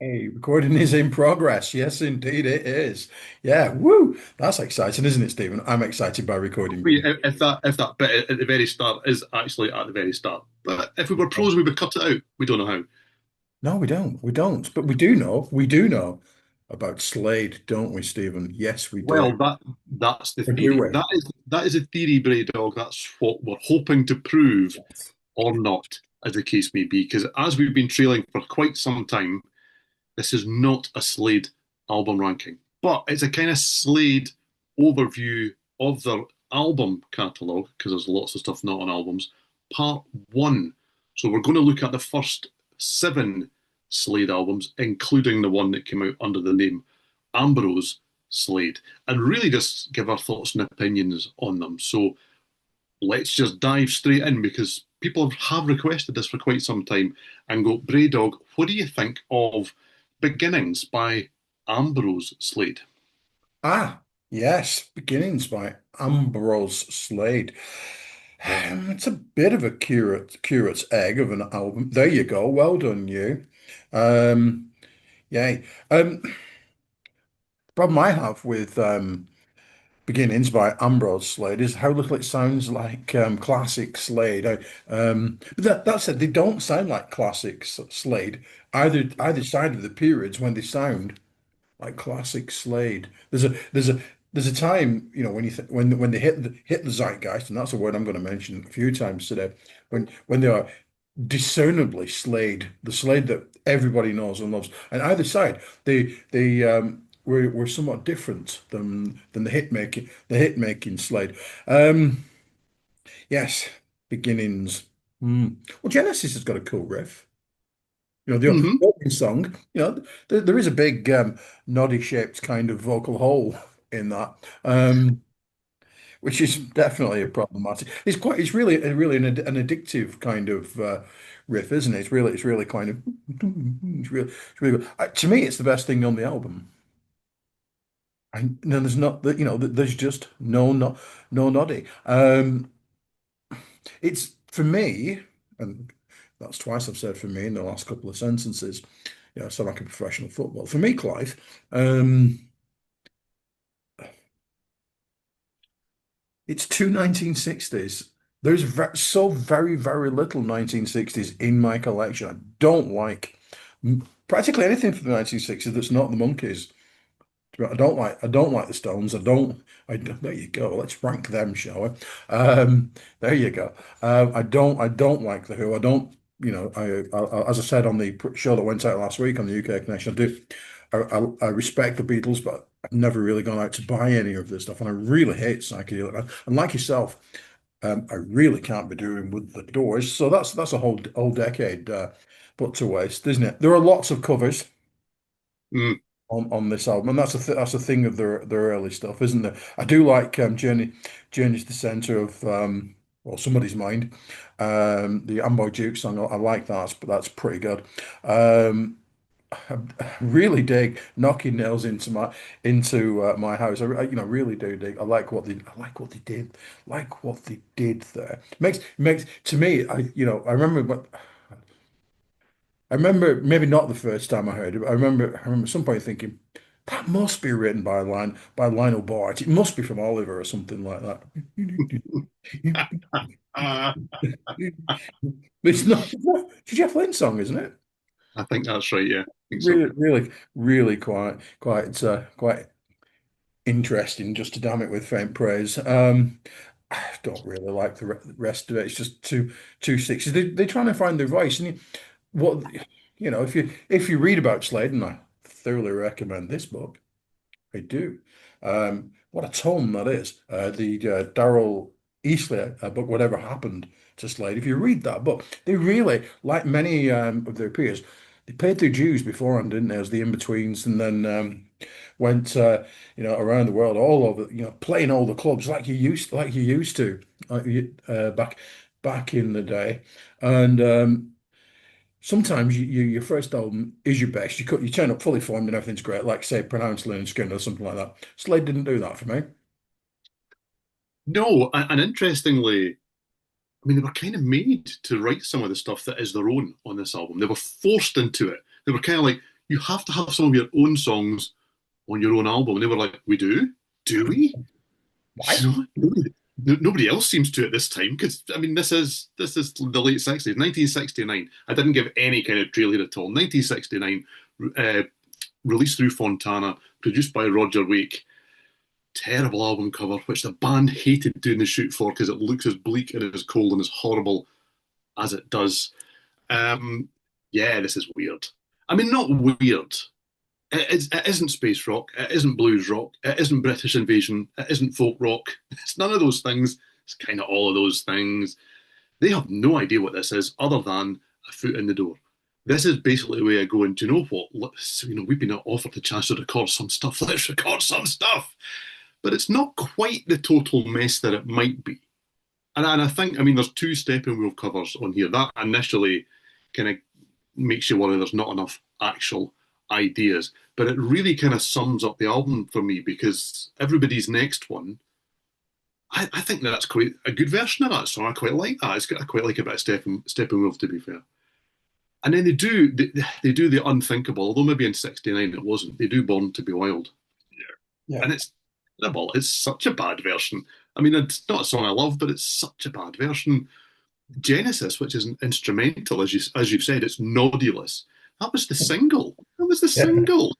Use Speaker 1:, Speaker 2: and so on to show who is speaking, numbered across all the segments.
Speaker 1: Hey, recording is in progress. Yes, indeed it is. Yeah, woo! That's exciting, isn't it, Stephen? I'm excited by recording.
Speaker 2: Wait, if that bit at the very start is actually at the very start. But if we were pros, we would cut it out. We don't know how.
Speaker 1: No, we don't. We don't. But we do know about Slade, don't we, Stephen? Yes, we do.
Speaker 2: Well, that's the
Speaker 1: Or do
Speaker 2: theory.
Speaker 1: we?
Speaker 2: That is a theory, Bray Dog. That's what we're hoping to prove or not, as the case may be. Because as we've been trailing for quite some time, this is not a Slade album ranking, but it's a kind of Slade overview of their album catalogue, because there's lots of stuff not on albums. Part one. So we're going to look at the first seven Slade albums, including the one that came out under the name Ambrose Slade, and really just give our thoughts and opinions on them. So let's just dive straight in because people have requested this for quite some time and go, Bray Dog, what do you think of Beginnings by Ambrose Slade?
Speaker 1: Ah, yes, Beginnings by Ambrose Slade. It's a bit of a curate's egg of an album. There you go. Well done, you. Um, yay. Problem I have with Beginnings by Ambrose Slade is how little it sounds like classic Slade. But that said, they don't sound like classic Slade either side of the periods when they sound like classic Slade. There's a time, when you th when they hit the zeitgeist, and that's a word I'm going to mention a few times today, when they are discernibly Slade, the Slade that everybody knows and loves. And either side, they were somewhat different than the hit making Slade. Um, yes, beginnings. Well, Genesis has got a cool riff. The
Speaker 2: Mm-hmm.
Speaker 1: opening song, there is a big noddy shaped kind of vocal hole in that. Which is definitely a problematic. It's really an addictive kind of riff, isn't it? It's really kind of, it's really good. To me, it's the best thing on the album. And there's not that, there's just no noddy. It's for me, and that's twice I've said for me in the last couple of sentences. I sound like a professional football. For me, Clive, it's two 1960s. There's so very, very little 1960s in my collection. I don't like practically anything from the 1960s that's not the Monkees. I don't like the Stones. There you go. Let's rank them, shall we? There you go. I don't like the Who. I don't, as I said on the show that went out last week on the UK Connection, I respect the Beatles, but I've never really gone out to buy any of this stuff, and I really hate psychedelic. And like yourself, I really can't be doing with the Doors. So that's a whole decade put to waste, isn't it? There are lots of covers
Speaker 2: Mm.
Speaker 1: on this album, and that's a thing of their early stuff, isn't there? I do like Journey's the center of well, somebody's mind. The Ambo Duke song, I like that, but that's pretty good. I really dig knocking nails into my house. Really do dig. I like what they did there. Makes to me. I remember maybe not the first time I heard it, but I remember at some point thinking that must be written by Lionel Bart. It must be from Oliver or something like that.
Speaker 2: I
Speaker 1: It's not. It's a Jeff Lynne song, isn't it?
Speaker 2: think that's right. Yeah, I think so.
Speaker 1: Really, really, really quite interesting. Just to damn it with faint praise. I don't really like the rest of it. It's just too sixty. They're trying to find their voice, and what if you read about Slade, and I thoroughly recommend this book. I do. What a tome that is. The Darrell Easley book, Whatever Happened to Slade. If you read that book, they really, like many of their peers, they paid their dues beforehand, didn't they, as the in-betweens, and then went, around the world, all over, playing all the clubs like you used to, back in the day, and sometimes your first album is your best. You turn up fully formed and everything's great, like say Pronounced Learning Skin or something like that. Slade didn't do that for me.
Speaker 2: No, and interestingly, I mean, they were kind of made to write some of the stuff that is their own on this album. They were forced into it. They were kind of like, you have to have some of your own songs on your own album. And they were like, we do? Do we?
Speaker 1: Why?
Speaker 2: You know, nobody else seems to at this time because I mean this is the late 60s, 1969. I didn't give any kind of trailer at all. 1969, uh, released through Fontana, produced by Roger Wake. Terrible album cover, which the band hated doing the shoot for because it looks as bleak and as cold and as horrible as it does. Um, yeah, this is weird. I mean, not weird. It isn't space rock. It isn't blues rock. It isn't British invasion. It isn't folk rock. It's none of those things. It's kind of all of those things. They have no idea what this is other than a foot in the door. This is basically a way of going, do you know what? We've been offered the chance to record some stuff. Let's record some stuff. But it's not quite the total mess that it might be. And I think, I mean, there's two Stepping Wheel covers on here. That initially kind of makes you worry there's not enough actual ideas. But it really kind of sums up the album for me because everybody's next one, I think that's quite a good version of that song. I quite like that. I quite like a bit of Stepping Wheel, to be fair. And then they do the unthinkable, although maybe in '69 it wasn't. They do Born to Be Wild,
Speaker 1: Yeah.
Speaker 2: and it's terrible. It's such a bad version. I mean, it's not a song I love, but it's such a bad version. Genesis, which is an instrumental, as you've said, it's Nodulus. That was the single. That was the
Speaker 1: Yeah.
Speaker 2: single.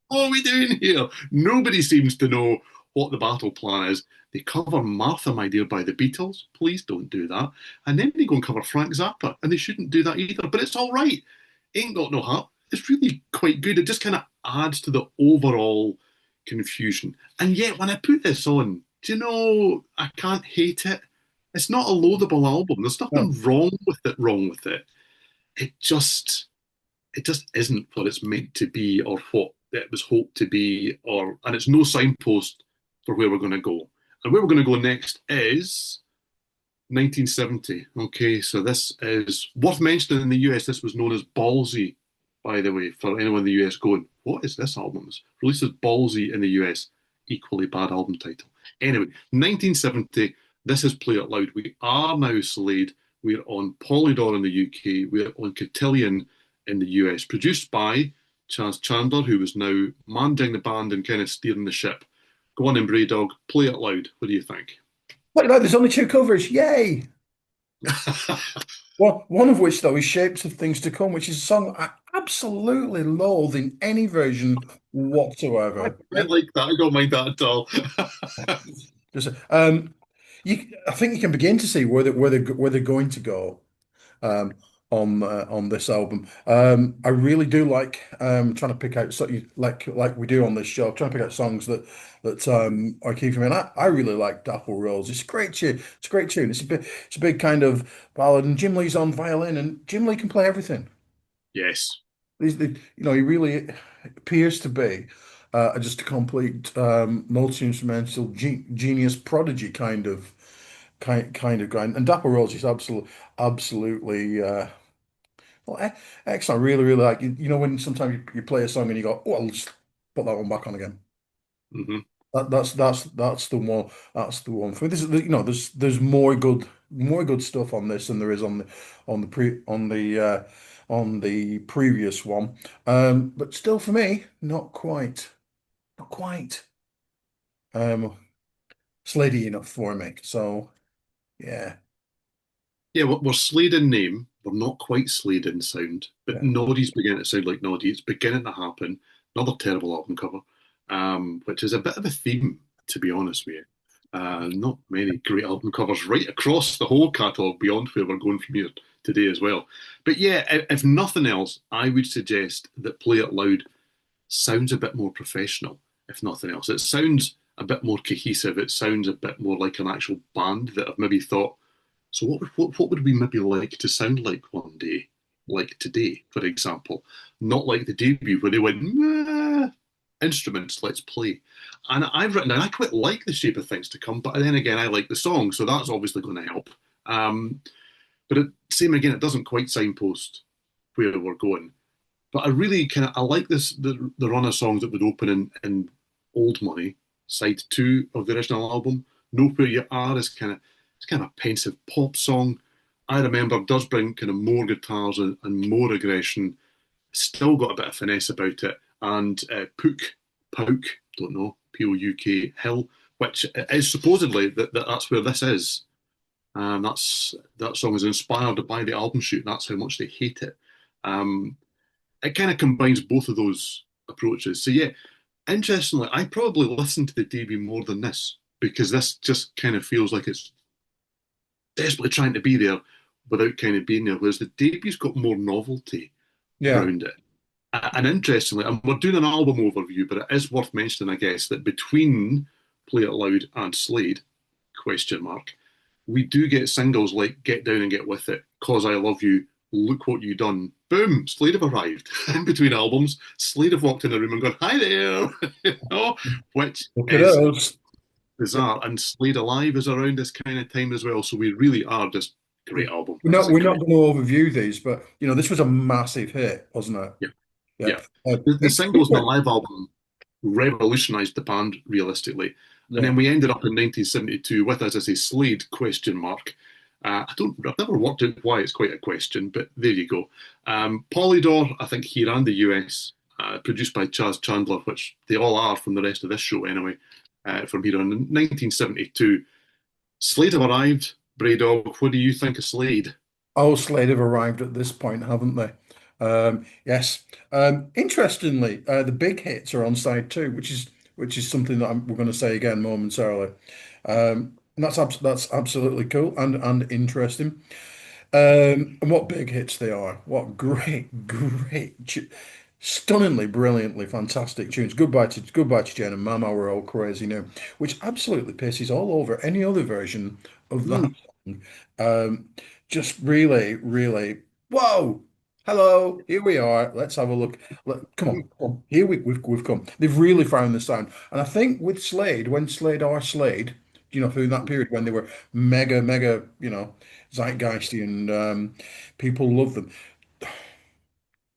Speaker 2: What are we doing here? Nobody seems to know what the battle plan is. They cover Martha, My Dear by the Beatles. Please don't do that. And then they go and cover Frank Zappa, and they shouldn't do that either. But it's all right. Ain't Got No Heart. It's really quite good. It just kind of adds to the overall confusion. And yet, when I put this on, do you know, I can't hate it. It's not a loadable album. There's
Speaker 1: No.
Speaker 2: nothing wrong with it. Wrong with it. It just it just isn't what it's meant to be or what it was hoped to be, or and it's no signpost for where we're going to go. And where we're going to go next is 1970. Okay, so this is worth mentioning in the US. This was known as Ballsy, by the way, for anyone in the US going, what is this album? It's released as Ballsy in the US. Equally bad album title. Anyway, 1970. This is Play It Loud. We are now Slade. We're on Polydor in the UK. We're on Cotillion in the US. Produced by Chaz Chandler, who is now managing the band and kind of steering the ship. Go on in, Bray Dog. Play It Loud. What do you think?
Speaker 1: Wait, like, there's only two covers. Yay! Well, one of which, though, is Shapes of Things to Come, which is a song I absolutely loathe in any version
Speaker 2: I
Speaker 1: whatsoever.
Speaker 2: quite like that. I don't mind that at all.
Speaker 1: Just, I think you can begin to see where they're going to go um, on this album. I really do like trying to pick out like we do on this show, trying to pick out songs that are key for me. And I really like Dapple Rose. It's a great tune. It's a great tune. It's a big kind of ballad, and Jim Lee's on violin, and Jim Lee can play everything.
Speaker 2: Yes.
Speaker 1: He really appears to be just a complete multi-instrumental genius prodigy kind of guy. And Dapper Rose is absolutely well, X. I really really like you know when sometimes you play a song and you go, oh, I'll just put that one back on again.
Speaker 2: Hmm.
Speaker 1: That's the one. That's the one for me. This is there's more good stuff on this than there is on the previous one. But still for me, not quite um Slady enough for me. So yeah,
Speaker 2: Yeah, we're Slade in name. We're not quite Slade in sound, but
Speaker 1: yeah.
Speaker 2: Noddy's beginning to sound like Noddy. It's beginning to happen. Another terrible album cover, which is a bit of a theme, to be honest with you. Not many great album covers right across the whole catalogue beyond where we're going from here today as well. But yeah, if nothing else, I would suggest that Play It Loud sounds a bit more professional, if nothing else. It sounds a bit more cohesive. It sounds a bit more like an actual band that have maybe thought, so what would we maybe like to sound like one day? Like today, for example. Not like the debut where they went, nah, instruments, let's play. And I've written down, I quite like the shape of things to come, but then again, I like the song, so that's obviously going to help. But same again, it doesn't quite signpost where we're going. But I really I like the run of songs that would open in Old Money, side two of the original album. Know Where You Are is it's kind of a pensive pop song. I remember does bring kind of more guitars and more aggression. still got a bit of finesse about it. And Pouk, don't know, Pouk Hill, which is supposedly that's where this is. And that song is inspired by the album shoot. That's how much they hate it. Um, it kind of combines both of those approaches. So yeah, interestingly, I probably listened to the debut more than this because this just kind of feels like it's desperately trying to be there without kind of being there. Whereas the debut's got more novelty
Speaker 1: Yeah.
Speaker 2: around it. And interestingly, and we're doing an album overview, but it is worth mentioning, I guess, that between Play It Loud and Slade, question mark, we do get singles like Get Down and Get With It, Cause I Love You, Look What You Done. Boom, Slade have arrived. In between albums, Slade have walked in the room and gone, hi there, which
Speaker 1: Look at
Speaker 2: is
Speaker 1: us.
Speaker 2: bizarre. And Slade Alive is around this kind of time as well. So we really are just great album.
Speaker 1: We're
Speaker 2: This
Speaker 1: not
Speaker 2: is
Speaker 1: we're not
Speaker 2: incredible.
Speaker 1: going to overview these, but this was a massive hit, wasn't it?
Speaker 2: Yeah.
Speaker 1: Yeah.
Speaker 2: Yeah. The singles on the live album revolutionized the band realistically. And
Speaker 1: Yeah.
Speaker 2: then we ended up in 1972 with, as I say, Slade question mark. I've never worked out why it's quite a question, but there you go. Polydor, I think here and the US, produced by Chaz Chandler, which they all are from the rest of this show anyway, from here on. In 1972, Slade have arrived. Bray Dog, what do you think of Slade?
Speaker 1: Oh, Slade have arrived at this point, haven't they? Yes. Interestingly, the big hits are on side two, which is something that we're going to say again momentarily. And that's absolutely cool and interesting. And what big hits they are! What stunningly, brilliantly fantastic tunes. Goodbye to Jane and Mama, we're all crazy now, which absolutely pisses all over any other version of that
Speaker 2: Mm.
Speaker 1: song. Um, just really, really, whoa! Hello, here we are. Let's have a look. Come on, come on. Here we've come. They've really found the sound, and I think with Slade, when Slade are Slade, through that period when they were mega, mega, zeitgeisty and people loved them.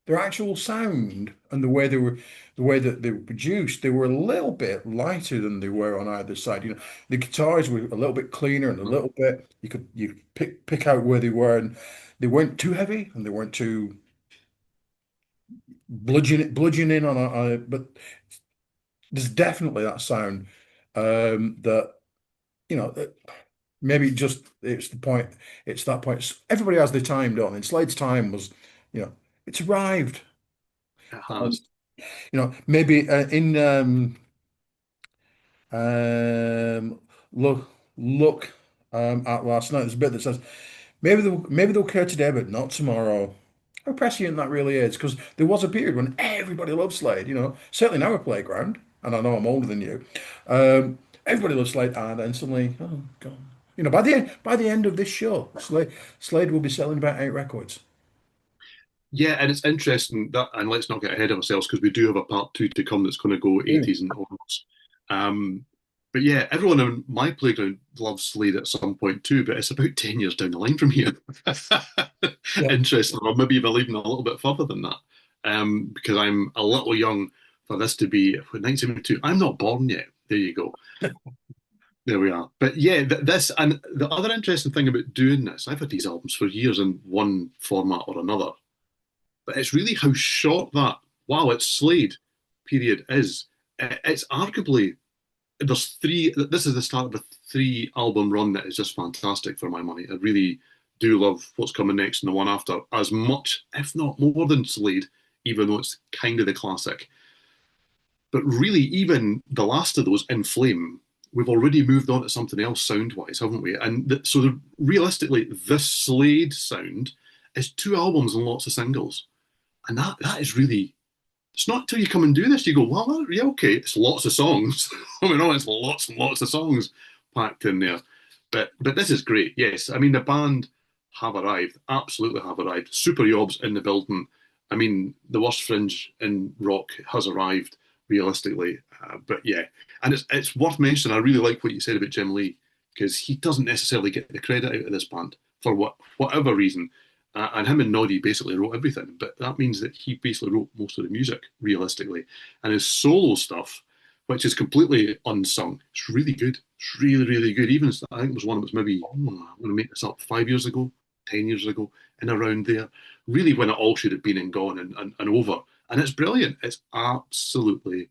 Speaker 1: Their actual sound and the way that they were produced, they were a little bit lighter than they were on either side. The guitars were a little bit cleaner and a little bit you pick out where they were, and they weren't too heavy and they weren't too bludgeoning but there's definitely that sound that you know. Maybe just it's that point. Everybody has their time, don't they? And Slade's time was, it's arrived.
Speaker 2: It
Speaker 1: Um,
Speaker 2: has.
Speaker 1: maybe in look at last night. There's a bit that says maybe they'll care today, but not tomorrow. How prescient that really is, because there was a period when everybody loved Slade. Certainly in our playground, and I know I'm older than you. Everybody loved Slade, and then suddenly, oh God. By the end of this show, Slade will be selling about 8 records.
Speaker 2: Yeah, and it's interesting that, and let's not get ahead of ourselves because we do have a part two to come that's going to go
Speaker 1: Ooh.
Speaker 2: 80s and onwards. Um, but yeah, everyone in my playground loves Slade at some point too, but it's about 10 years down the line from here.
Speaker 1: Yeah.
Speaker 2: Interesting, or maybe even leaving a little bit further than that, because I'm a little young for this to be 1972. I'm not born yet. There you go. There we are. But yeah, this and the other interesting thing about doing this, I've had these albums for years in one format or another. But it's really how short that, wow, it's Slade period is. It's arguably, there's three, this is the start of a 3 album run that is just fantastic for my money. I really do love what's coming next and the one after as much, if not more than Slade, even though it's kind of the classic. But really, even the last of those, In Flame, we've already moved on to something else sound wise, haven't we? And realistically, this Slade sound is 2 albums and lots of singles. And that is really, it's not until you come and do this you go, well, yeah, okay, it's lots of songs. I mean, it's lots and lots of songs packed in there. But this is great. Yes, I mean the band have arrived, absolutely have arrived. Super Yobs in the building. I mean, the worst fringe in rock has arrived realistically. But yeah, and it's worth mentioning. I really like what you said about Jim Lee because he doesn't necessarily get the credit out of this band for whatever reason. And him and Noddy basically wrote everything, but that means that he basically wrote most of the music, realistically. And his solo stuff, which is completely unsung, it's really good. It's really, really good. Even I think it was one that was maybe, I'm going to make this up, 5 years ago, 10 years ago, and around there. really when it all should have been and gone and over. And it's brilliant. It's absolutely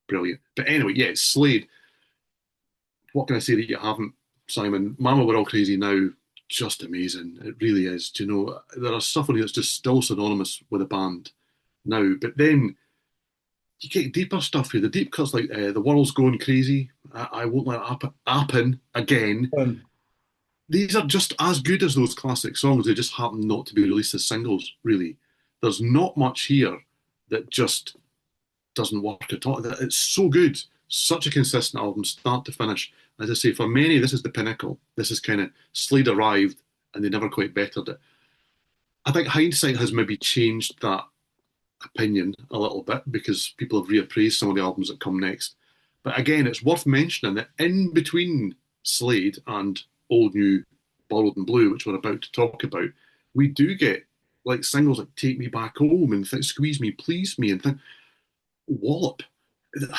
Speaker 2: brilliant. But anyway, yeah, Slade. What can I say that you haven't, Simon? Mama, we're all crazy now. Just amazing. It really is. Do you know, there are stuff on here that's just still synonymous with a band now. But then you get deeper stuff here. The deep cuts like The World's Going Crazy. I won't let it happen again.
Speaker 1: Um,
Speaker 2: These are just as good as those classic songs. They just happen not to be released as singles, really. There's not much here that just doesn't work at all. It's so good. Such a consistent album, start to finish. As I say, for many, this is the pinnacle. This is kind of Slade arrived and they never quite bettered it. I think hindsight has maybe changed that opinion a little bit because people have reappraised some of the albums that come next. But again, it's worth mentioning that in between Slade and Old New Borrowed and Blue, which we're about to talk about, we do get like singles like Take Me Back Home and Squeeze Me, Please Me, and Wallop.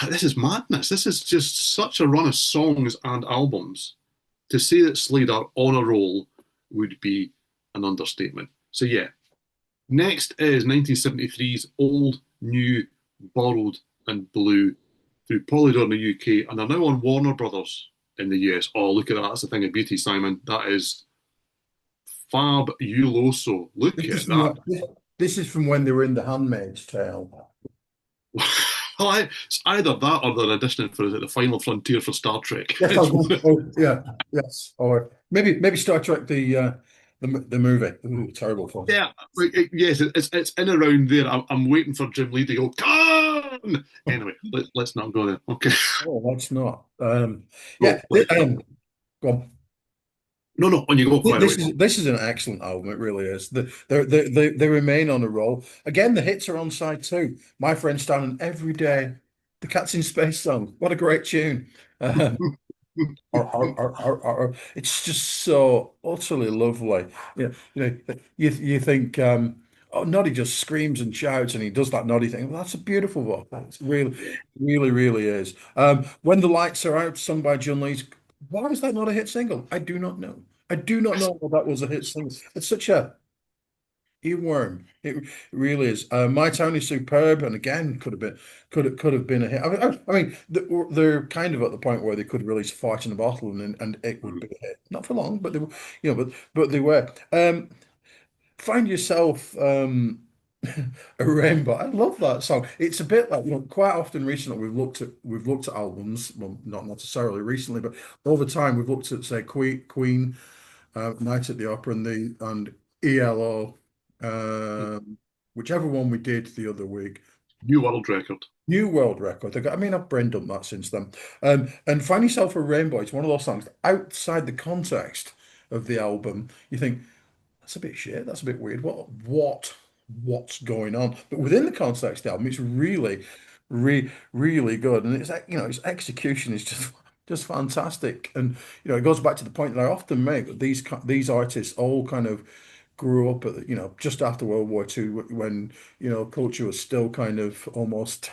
Speaker 2: This is madness. This is just such a run of songs and albums. To say that Slade are on a roll would be an understatement. So yeah, next is 1973's Old, New, Borrowed and Blue through Polydor in the UK and are now on Warner Brothers in the US. Oh, look at that. That's the thing of beauty, Simon. That is fabuloso. Look
Speaker 1: this is
Speaker 2: at
Speaker 1: from
Speaker 2: that.
Speaker 1: this is from when they were in The Handmaid's Tale.
Speaker 2: Well, it's either that or they're auditioning for, is it, the final frontier for Star Trek?
Speaker 1: Yes, I was yeah, yes, or maybe Star Trek the movie. Ooh, terrible film.
Speaker 2: Yeah, yes, it's in around there. I'm waiting for Jim Lee to go, come on! Anyway, let's not go there. Okay.
Speaker 1: Oh, that's not.
Speaker 2: Oh,
Speaker 1: Yeah,
Speaker 2: let's not.
Speaker 1: go on.
Speaker 2: No, no, on you go, fire away.
Speaker 1: This is an excellent album. It really is. They remain on a roll. Again, the hits are on side two. My Friend Stan Every Day, the Cats in Space song. What a great tune. Um, it's just so utterly lovely. You think, oh, Noddy just screams and shouts and he does that Noddy thing. Well, that's a beautiful vocal. It's really is. When the Lights Are Out, sung by John Lees. Why was that not a hit single? I do not know. I do not know why that was a hit single. It's such a earworm. It really is. My Town is Superb, and again, could have been a hit. I mean, they're kind of at the point where they could release Fart in a Bottle, and it would be a hit. Not for long, but they were, but they were. Find Yourself a Rainbow. I love that song. It's a bit like, quite often recently we've looked at albums, well, not necessarily recently, but over time we've looked at, say, Queen, Night at the Opera, and ELO, whichever one we did the other week.
Speaker 2: New world record.
Speaker 1: New World Record. I've brain dumped that since then. And Find Yourself a Rainbow. It's one of those songs outside the context of the album. You think that's a bit shit. That's a bit weird. What's going on? But within the context of the album, it's really good. And its execution is just fantastic. And it goes back to the point that I often make that these artists all kind of grew up at just after World War II, when culture was still kind of almost,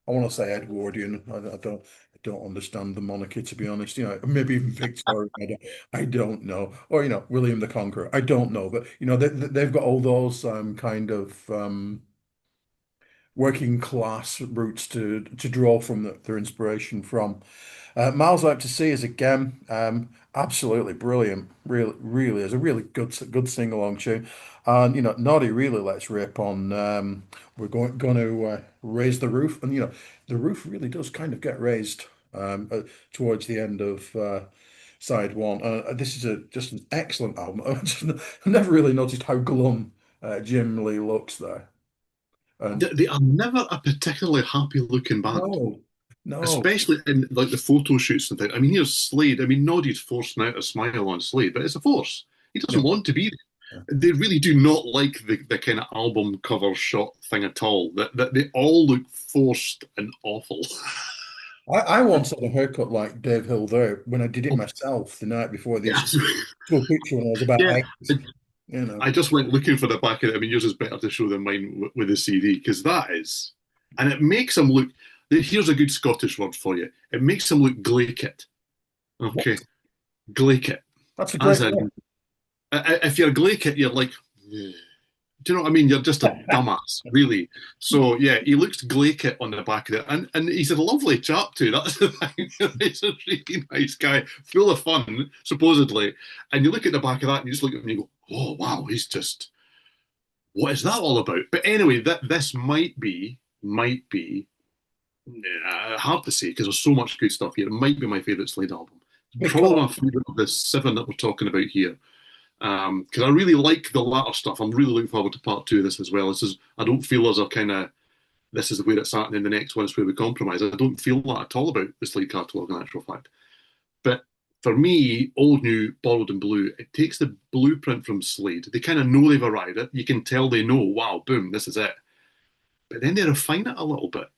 Speaker 1: I want to say, Edwardian. I don't understand the monarchy, to be honest. Maybe even Victoria. I don't know. Or William the Conqueror. I don't know. But they've got all those kind of working class roots to draw from their inspiration from. Miles Out to Sea is, again, absolutely brilliant. Really is a really good sing along tune, and Noddy really lets rip on. We're going to raise the roof, and the roof really does kind of get raised towards the end of side one. This is just an excellent album. I never really noticed how glum Jim Lee looks there, and
Speaker 2: They are never a particularly happy looking band,
Speaker 1: no, no,
Speaker 2: especially in like the photo shoots and things. I mean, here's Slade. I mean, Noddy's forcing out a smile on Slade, but it's a force. He doesn't
Speaker 1: yeah.
Speaker 2: want to be there. They really do not like the kind of album cover shot thing at all. That they all look forced and awful.
Speaker 1: I once had a haircut like Dave Hill there when I did it myself the night before this.
Speaker 2: Yes.
Speaker 1: Took a picture when I was about
Speaker 2: Yeah.
Speaker 1: eight. You know,
Speaker 2: I just went looking for the back of it. I mean, yours is better to show than mine with the CD because that is, and it makes them look. Here's a good Scottish word for you. It makes them look glaikit.
Speaker 1: what?
Speaker 2: Okay, glaikit.
Speaker 1: That's a great
Speaker 2: As
Speaker 1: word.
Speaker 2: in, if you're glaikit, you're like, "Ugh." Do you know what I mean? You're just a dumbass, really. So yeah, he looks glaikit on the back of it, and he's a lovely chap too. That's the thing. He's a really nice guy, full of fun, supposedly. And you look at the back of that, and you just look at him and you go, "Oh wow, he's just what is that all about?" But anyway, that this might be hard to say because there's so much good stuff here. It might be my favourite Slade album. Probably
Speaker 1: Because
Speaker 2: my favourite of the seven that we're talking about here. Because I really like the latter stuff. I'm really looking forward to part two of this as well. This is I don't feel as a kind of this is where it's at, and then the next one is where we compromise. I don't feel that at all about the Slade catalogue, in actual fact. But for me, old, new, borrowed, and blue, it takes the blueprint from Slade. They kind of know they've arrived at. You can tell they know, wow, boom, this is it. But then they refine it a little bit.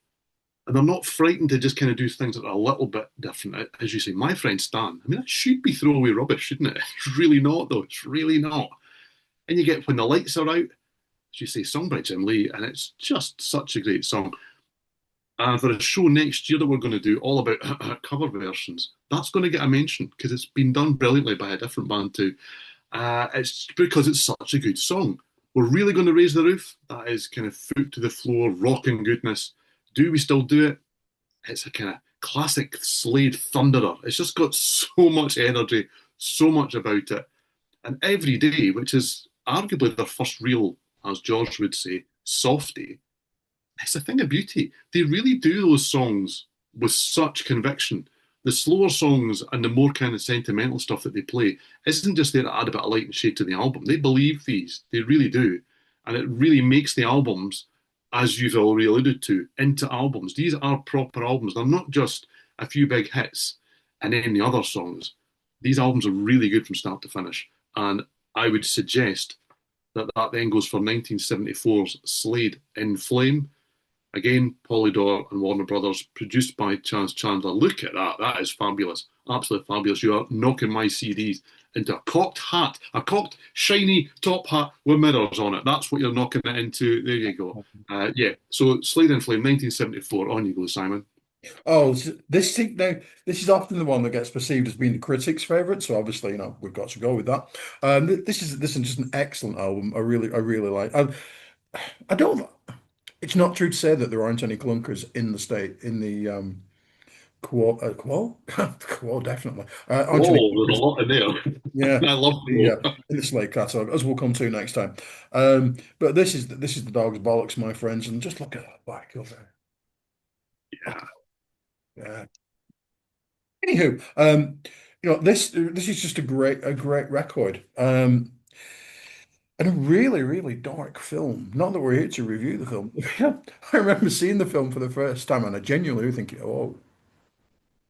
Speaker 2: And they're not frightened to just kind of do things that are a little bit different. As you say, my friend Stan, I mean, that should be throwaway rubbish, shouldn't it? It's really not, though. It's really not. And you get When the Lights Are Out, as you say, sung by Jim Lee, and it's just such a great song. And for a show next year that we're going to do all about cover versions, that's going to get a mention because it's been done brilliantly by a different band too. It's because it's such a good song. We're really going to raise the roof. That is kind of foot to the floor, rocking goodness. Do we still do it? It's a kind of classic Slade thunderer. It's just got so much energy, so much about it. And Every Day, which is arguably their first real, as George would say, softie, it's a thing of beauty. They really do those songs with such conviction. The slower songs and the more kind of sentimental stuff that they play isn't just there to add a bit of light and shade to the album. They believe these, they really do. And it really makes the albums, as you've already alluded to, into albums. These are proper albums. They're not just a few big hits and then the other songs. These albums are really good from start to finish. And I would suggest that that then goes for 1974's Slade in Flame. Again, Polydor and Warner Brothers, produced by Chance Chandler. Look at that. That is fabulous. Absolutely fabulous. You are knocking my CDs into a cocked hat, a cocked, shiny top hat with mirrors on it. That's what you're knocking it into. There you go. Yeah. So Slade and Flame, 1974. On you go, Simon.
Speaker 1: oh, this thing now, this is often the one that gets perceived as being the critics' favorite. So obviously, we've got to go with that. This is just an excellent album. I really like. I don't. It's not true to say that there aren't any clunkers in the state in the quo quo definitely aren't any
Speaker 2: Oh, there's
Speaker 1: clunkers,
Speaker 2: a lot in there.
Speaker 1: yeah,
Speaker 2: I love
Speaker 1: the
Speaker 2: Flo.
Speaker 1: in the Slate catalog, as we'll come to next time. But this is the dog's bollocks, my friends, and just look at that back cover. Oh,
Speaker 2: Yeah.
Speaker 1: yeah. Anywho, this is just a great record. And a really, really dark film. Not that we're here to review the film. I remember seeing the film for the first time, and I genuinely was thinking, "Oh,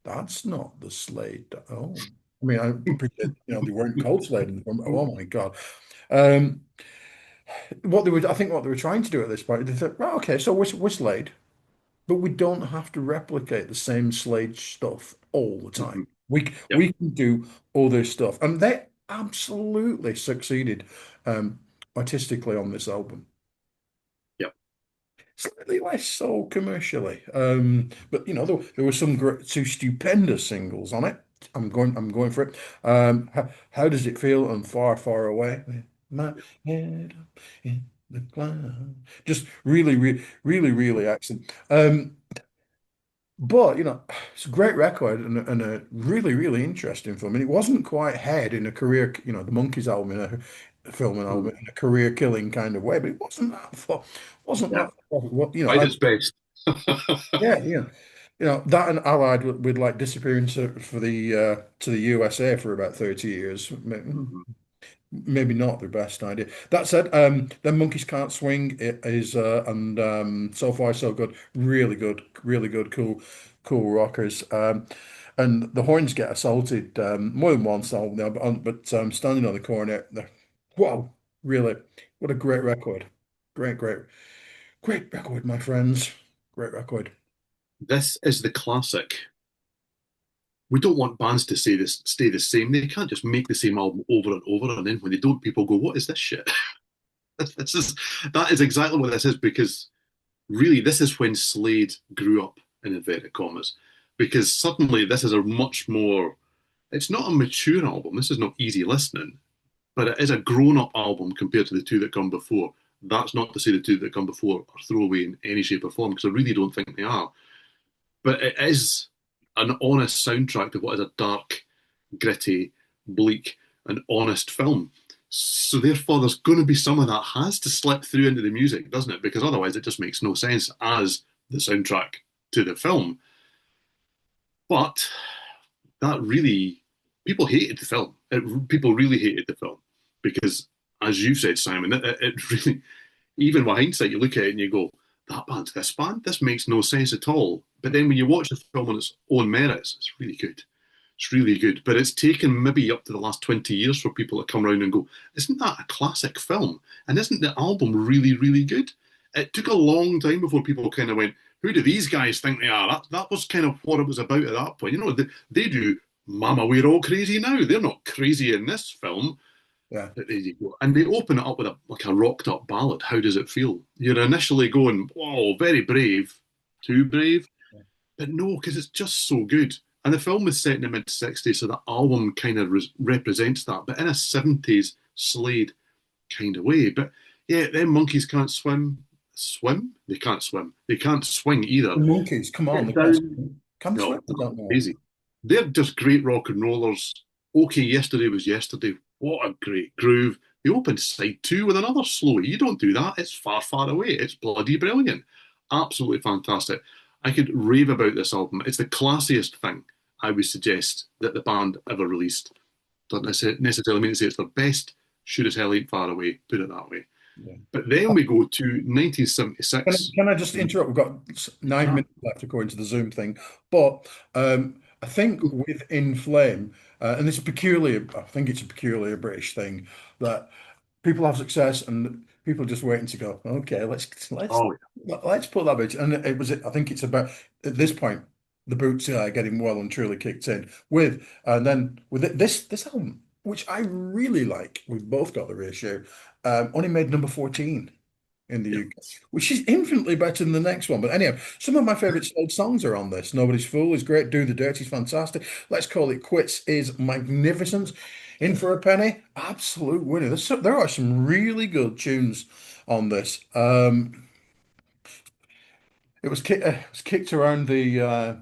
Speaker 1: that's not the Slade." Oh, I mean, I appreciate, they weren't called Slade in the film. Oh my God. Um, I think what they were trying to do at this point, they said, "Well, okay, so we're Slade, but we don't have to replicate the same Slade stuff all the time.
Speaker 2: Mhm.
Speaker 1: We
Speaker 2: Yep.
Speaker 1: we can do other stuff," and they absolutely succeeded um, artistically on this album.
Speaker 2: Yep.
Speaker 1: Slightly less so commercially, but there were two stupendous singles on it. I'm going for it. How does it feel? And Far, Far Away. With my head up in the cloud. Just really, really, really, really excellent. But it's a great record and a really, really interesting film. And it wasn't quite head in a career, the Monkeys album a film and album
Speaker 2: Mhm.
Speaker 1: in a career killing kind of way. But it wasn't
Speaker 2: Yeah.
Speaker 1: that what
Speaker 2: Tried its best.
Speaker 1: yeah, that and allied with like disappearing to the USA for about 30 years.
Speaker 2: Mhm.
Speaker 1: Maybe not the best idea. That said, then Monkeys Can't Swing it is and So Far So Good, really good, cool rockers. And the horns get assaulted more than once now, but standing on the corner, wow, really, what a great record, great record, my friends, great record.
Speaker 2: This is the classic. We don't want bands to say this, stay the same. They can't just make the same album over and over, and then when they don't, people go, "What is this shit?" This is that is exactly what this is because really, this is when Slade grew up in inverted commas. Because suddenly, this is a much more. It's not a mature album. This is not easy listening, but it is a grown-up album compared to the two that come before. That's not to say the two that come before are throwaway in any shape or form, because I really don't think they are. But it is an honest soundtrack to what is a dark, gritty, bleak, and honest film. So therefore, there's going to be some of that has to slip through into the music, doesn't it? Because otherwise, it just makes no sense as the soundtrack to the film. But that really, people hated the film. People really hated the film because, as you said, Simon, it really, even with hindsight, you look at it and you go, that band's this band? This makes no sense at all. But then when you watch the film on its own merits, it's really good. It's really good. But it's taken maybe up to the last 20 years for people to come around and go, isn't that a classic film? And isn't the album really, really good? It took a long time before people kind of went, who do these guys think they are? That was kind of what it was about at that point. You know, they do Mama, We're All Crazy Now. They're not crazy in this film.
Speaker 1: Yeah.
Speaker 2: There you go. And they open it up with a rocked up ballad. How does it feel? You're initially going, whoa, very brave, too brave. But no, because it's just so good. And the film was set in the mid 60s, so the album kind of represents that, but in a 70s Slade kind of way. But yeah, them monkeys can't swim. Swim? They can't swim. They can't swing either.
Speaker 1: The Monkeys, come on, they
Speaker 2: Get
Speaker 1: can't
Speaker 2: down.
Speaker 1: swim. Can they
Speaker 2: No,
Speaker 1: swim? I don't know.
Speaker 2: crazy. They're just great rock and rollers. Okay, yesterday was yesterday. What a great groove. They opened side two with another slow. You don't do that. It's far, far away. It's bloody brilliant. Absolutely fantastic. I could rave about this album. It's the classiest thing I would suggest that the band ever released. Doesn't necessarily mean to say it's their best. Sure as hell ain't far away. Put it that way.
Speaker 1: Yeah.
Speaker 2: But then we go to
Speaker 1: Can I,
Speaker 2: 1976.
Speaker 1: can I just interrupt? We've got 9 minutes left according to the Zoom thing. But I think with In Flame, and it's peculiar, I think it's a peculiar British thing that people have success and people are just waiting to go, okay,
Speaker 2: Oh,
Speaker 1: let's put that bit. And it was, I think it's about at this point, the boots are getting well and truly kicked in with, and then with this album, which I really like, we've both got the ratio, only made number 14 in the
Speaker 2: yeah.
Speaker 1: UK, which is infinitely better than the next one. But anyhow, some of my favorite Slade songs are on this. Nobody's Fool is great. Do the Dirty is fantastic. Let's Call It Quits is magnificent. In for a Penny, absolute winner. There are some really good tunes on this. It was kicked around the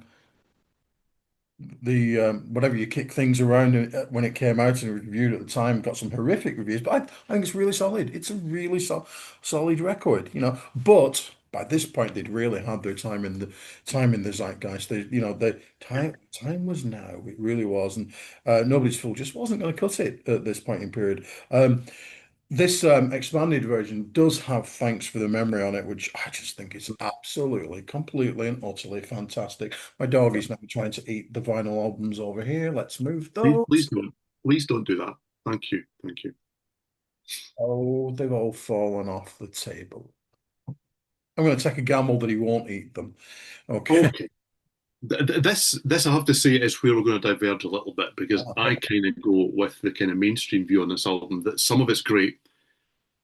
Speaker 1: whatever you kick things around when it came out and reviewed at the time, got some horrific reviews, but I think it's really solid. It's a really solid record, you know. But by this point, they'd really had their time in the zeitgeist. The time was now. It really was, and Nobody's Fool just wasn't going to cut it at this point in period. This expanded version does have Thanks for the Memory on it, which I just think is absolutely, completely, and utterly fantastic. My dog is now trying to eat the vinyl albums over here. Let's move
Speaker 2: Please
Speaker 1: those.
Speaker 2: don't. Please don't do that. Thank you. Thank you.
Speaker 1: Oh, they've all fallen off the table. I'm going to take a gamble that he won't eat them. Okay.
Speaker 2: Okay. This I have to say is where we're going to diverge a little bit because I kind of go with the kind of mainstream view on this album that some of it's great,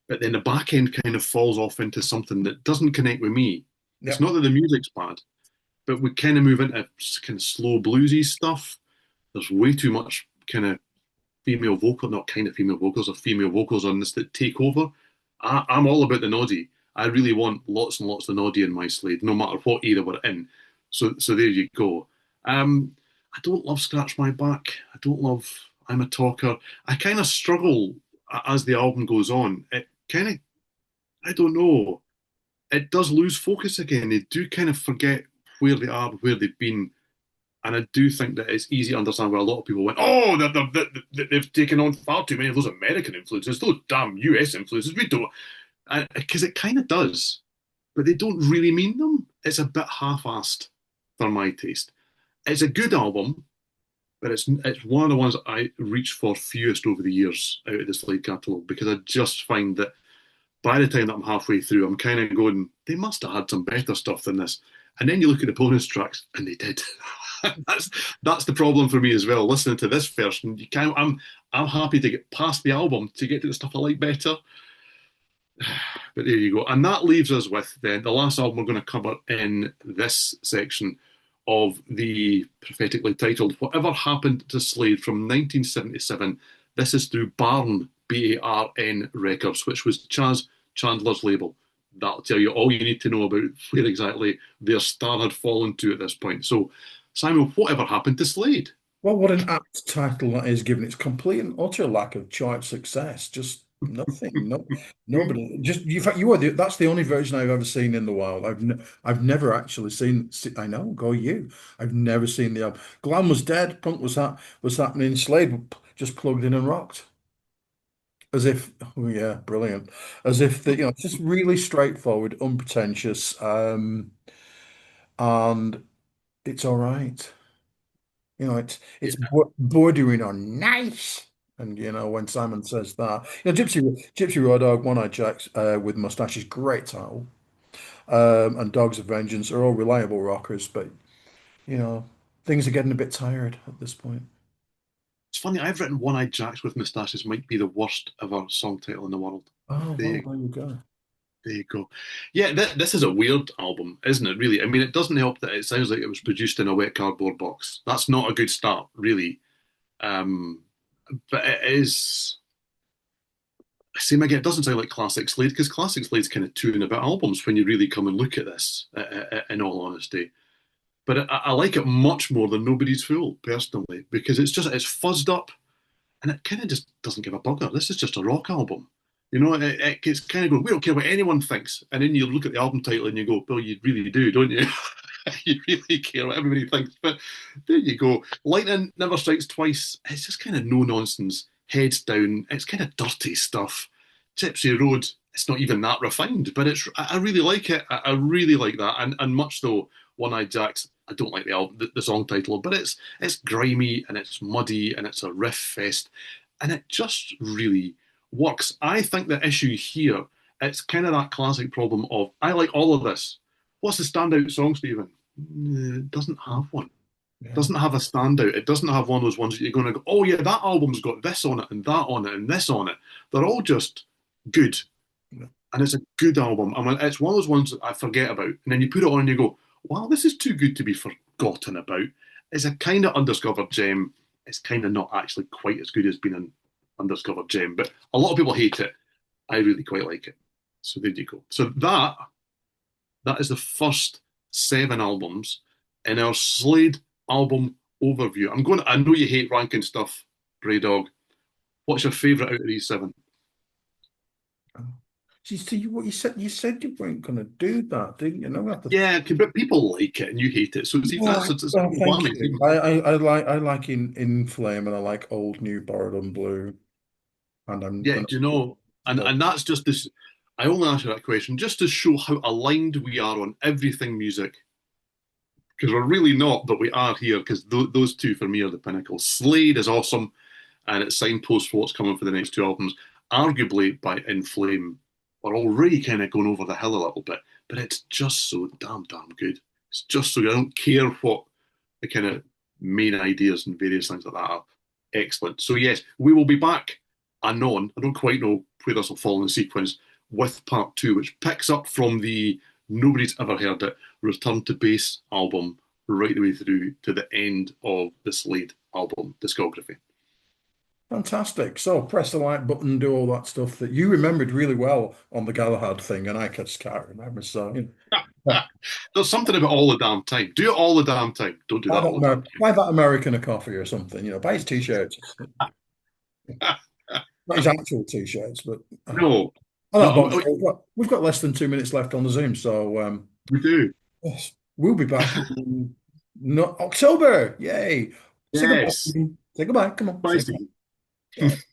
Speaker 2: but then the back end kind of falls off into something that doesn't connect with me. It's
Speaker 1: Yep.
Speaker 2: not that the music's bad, but we kind of move into kind of slow bluesy stuff. There's way too much kind of female vocal, not kind of female vocals or female vocals on this that take over. I'm all about the Noddy. I really want lots and lots of Noddy in my Slade, no matter what era we're in. So there you go. I don't love Scratch My Back. I don't love I'm a Talker. I kind of struggle as the album goes on. It kind of, I don't know. It does lose focus again. They do kind of forget where they are, where they've been. And I do think that it's easy to understand where a lot of people went, oh, they've taken on far too many of those American influences, those damn US influences. We don't. Because it kind of does, but they don't really mean them. It's a bit half-assed for my taste. It's a good album, but it's one of the ones I reach for fewest over the years out of the Slade catalogue because I just find that by the time that I'm halfway through, I'm kind of going, they must have had some better stuff than this. And then you look at the bonus tracks, and they did. that's the problem for me as well. Listening to this version, you can't. I'm happy to get past the album to get to the stuff I like better. But there you go. And that leaves us with then the last album we're going to cover in this section of the prophetically titled Whatever Happened to Slade from 1977. This is through Barn, Barn Records, which was Chaz Chandler's label. That'll tell you all you need to know about where exactly their star had fallen to at this point. So, Simon, whatever happened to Slade?
Speaker 1: Well, what an apt title that is, given its complete and utter lack of chart success. Just nothing. No, nobody. Just in fact, you are that's the only version I've ever seen in the wild. I've never actually seen. I know, go you. I've never seen the album. Glam was dead. Punk was happening. Slade just plugged in and rocked. As if, oh yeah, brilliant. As if it's just really straightforward, unpretentious, and it's all right. It's bordering on nice. And when Simon says that, Gypsy Road Dog, One Eye Jacks with Mustache is great title. And Dogs of Vengeance are all reliable rockers, but you know, things are getting a bit tired at this point.
Speaker 2: It's funny, I've written One Eyed Jacks with Moustaches might be the worst ever song title in the world.
Speaker 1: Oh well,
Speaker 2: There,
Speaker 1: there you go.
Speaker 2: there you go. Yeah, this is a weird album, isn't it, really? I mean, it doesn't help that it sounds like it was produced in a wet cardboard box. That's not a good start, really. Um, but it is. Same again, it doesn't sound like classic Slade because classic Slade's kind of two and a bit albums when you really come and look at this, in all honesty. But I like it much more than Nobody's Fool, personally, because it's fuzzed up and it kind of just doesn't give a bugger. This is just a rock album. It's kind of going, we don't care what anyone thinks. And then you look at the album title and you go, well, you really do, don't you? You really care what everybody thinks. But there you go. Lightning Never Strikes Twice. It's just kind of no nonsense, heads down. It's kind of dirty stuff. Gypsy Road, it's not even that refined, but I really like it. I really like that. And much though One Eye Jacks, I don't like the album, the song title, but it's grimy and it's muddy and it's a riff fest, and it just really works. I think the issue here, it's kind of that classic problem of I like all of this. What's the standout song, Stephen? It doesn't have one. It
Speaker 1: Yeah.
Speaker 2: doesn't have a standout. It doesn't have one of those ones that you're going to go, oh yeah, that album's got this on it and that on it and this on it. They're all just good,
Speaker 1: Yeah.
Speaker 2: and it's a good album. I mean, it's one of those ones that I forget about, and then you put it on and you go, "Wow, this is too good to be forgotten about." It's a kind of undiscovered gem. It's kind of not actually quite as good as being an undiscovered gem, but a lot of people hate it. I really quite like it. So there you go. So that is the first 7 albums in our Slade album overview. I'm going. I know you hate ranking stuff, Bray Dog. What's your favourite out of these 7?
Speaker 1: Oh. See, what you said you weren't going to do that, didn't you? No, we have to.
Speaker 2: Yeah, but people like it and you hate it. So see,
Speaker 1: Oh,
Speaker 2: it's a
Speaker 1: well,
Speaker 2: double
Speaker 1: thank
Speaker 2: whammy.
Speaker 1: you. I like in Flame, and I like Old New Borrowed and Blue, and I'm
Speaker 2: Yeah,
Speaker 1: gonna.
Speaker 2: do you know? And that's just this. I only asked you that question just to show how aligned we are on everything music. Because we're really not, but we are here because those two for me are the pinnacle. Slade is awesome, and it's signpost for what's coming for the next 2 albums. Arguably by In Flame, we're already kind of going over the hill a little bit, but it's just so damn good. It's just so good. I don't care what the kind of main ideas and various things like that are. Excellent. So yes, we will be back anon. I don't quite know where this will fall in the sequence with part 2, which picks up from the Nobody's Ever Heard It Return to Base album right the way through to the end of the Slade album discography.
Speaker 1: Fantastic. So press the like button, do all that stuff that you remembered really well on the Galahad thing, and I just can't remember. So,
Speaker 2: There's something about all the damn time. Do it all the damn time. Don't do that all the damn
Speaker 1: buy that American a coffee or something. Buy his t-shirts.
Speaker 2: time.
Speaker 1: Not his actual t-shirts, but
Speaker 2: No,
Speaker 1: on that
Speaker 2: no,
Speaker 1: box, we've got less than 2 minutes left on the Zoom, so
Speaker 2: we do.
Speaker 1: yes, we'll be back in October. Yay! Say goodbye.
Speaker 2: Yes.
Speaker 1: Say goodbye. Come on,
Speaker 2: Bye,
Speaker 1: say goodbye.
Speaker 2: Steve.
Speaker 1: All right.